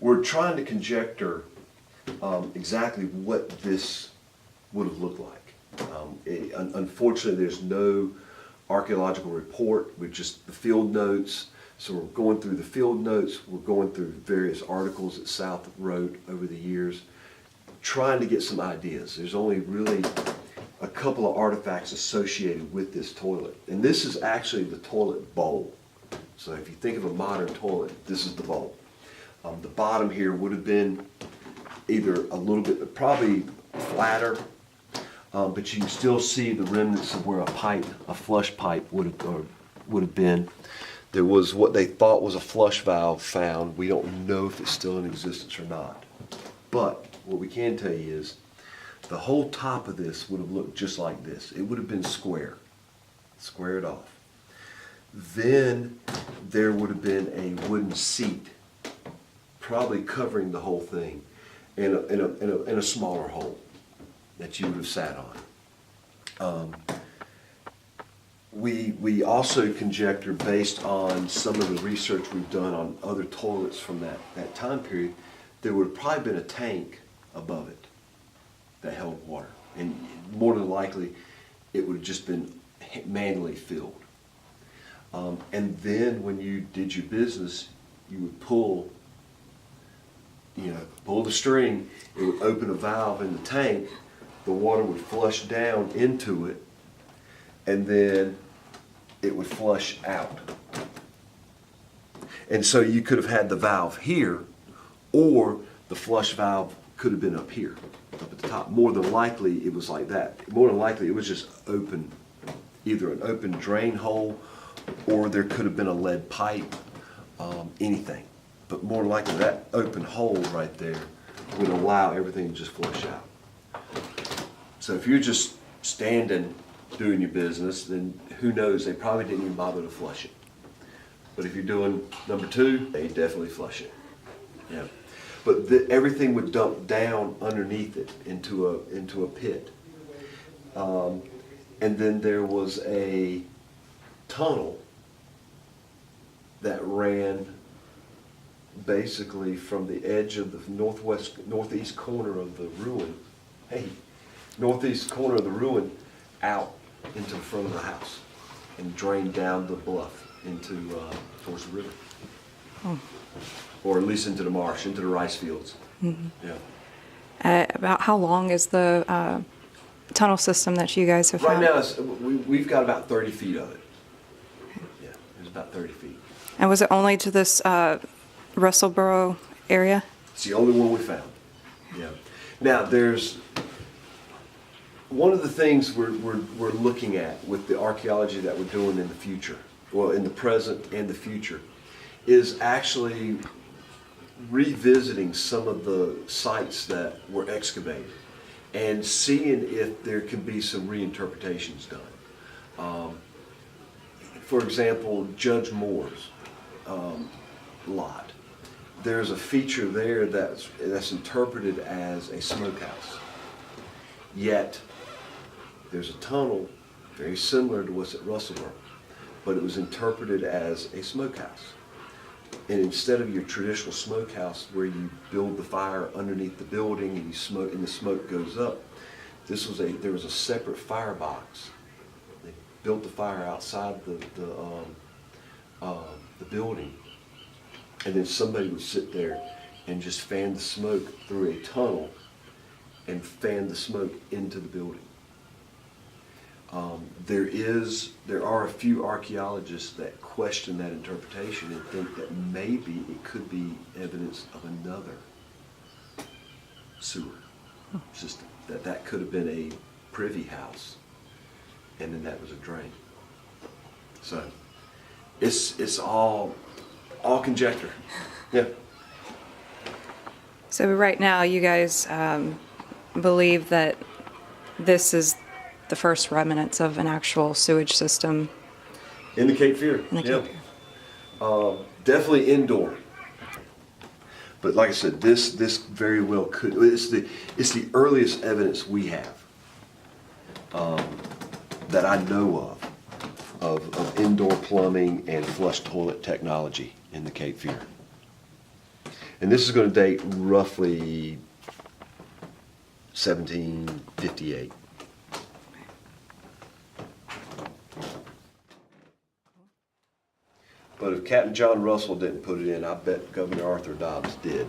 we're trying to conjecture exactly what this would have looked like. Unfortunately, there's no archaeological report with just the field notes. So we're going through the field notes, we're going through various articles that South wrote over the years, trying to get some ideas. There's only really a couple of artifacts associated with this toilet. And this is actually the toilet bowl. So if you think of a modern toilet, this is the bowl. The bottom here would have been either a little bit, probably flatter, but you can still see the remnants of where a flush pipe would have been. There was what they thought was a flush valve found. We don't know if it's still in existence or not. But what we can tell you is the whole top of this would have looked just like this. It would have been squared off. Then there would have been a wooden seat, probably covering the whole thing, in a smaller hole that you would have sat on. We also conjecture, based on some of the research we've done on other toilets from that time period, there would have probably been a tank above it that held water. And more than likely, it would have just been manually filled. And then when you did your business, you would pull the string, it would open a valve in the tank, the water would flush down into it, and then it would flush out. And so you could have had the valve here, or the flush valve could have been up here, up at the top. More than likely it was like that. More than likely it was just open, either an open drain hole, or there could have been a lead pipe, anything. But more than likely that open hole right there would allow everything to just flush out. So if you're just standing doing your business, then who knows, they probably didn't even bother to flush it. But if you're doing number two, they definitely flush it. Yeah. But everything would dump down underneath it into a pit. And then there was a tunnel that ran basically from the edge of the northeast corner of the ruin, out into the front of the house and drained down the bluff into towards the river. Oh. Or at least into the marsh, into the rice fields. Mm-hmm. Yeah. About how long is the tunnel system that you guys have found? Right now, we've got about 30 feet of it. Okay. Yeah, it's about 30 feet. And was it only to this Russellborough area? It's the only one we found. Yeah. Now, there's one of the things we're looking at with the archaeology that we're doing in the future, well, in the present and the future, is actually revisiting some of the sites that were excavated and seeing if there can be some reinterpretations done. For example, Judge Moore's lot. There's a feature there that's interpreted as a smokehouse. Yet there's a tunnel very similar to what's at Russellborough, but it was interpreted as a smokehouse. And instead of your traditional smokehouse where you build the fire underneath the building and you smoke and the smoke goes up, there was a separate firebox. They built the fire outside the building, and then somebody would sit there and just fan the smoke through a tunnel and fan the smoke into the building. There are a few archaeologists that question that interpretation and think that maybe it could be evidence of another sewer system. That could have been a privy house, and then that was a drain. So it's all conjecture. Yeah. So right now, you guys believe that this is the first remnants of an actual sewage system in the Cape Fear. Definitely indoor. But like I said, this very well could. It's the earliest evidence we have that I know of indoor plumbing and flush toilet technology in the Cape Fear. And this is going to date roughly 1758. But if Captain John Russell didn't put it in, I bet Governor Arthur Dobbs did.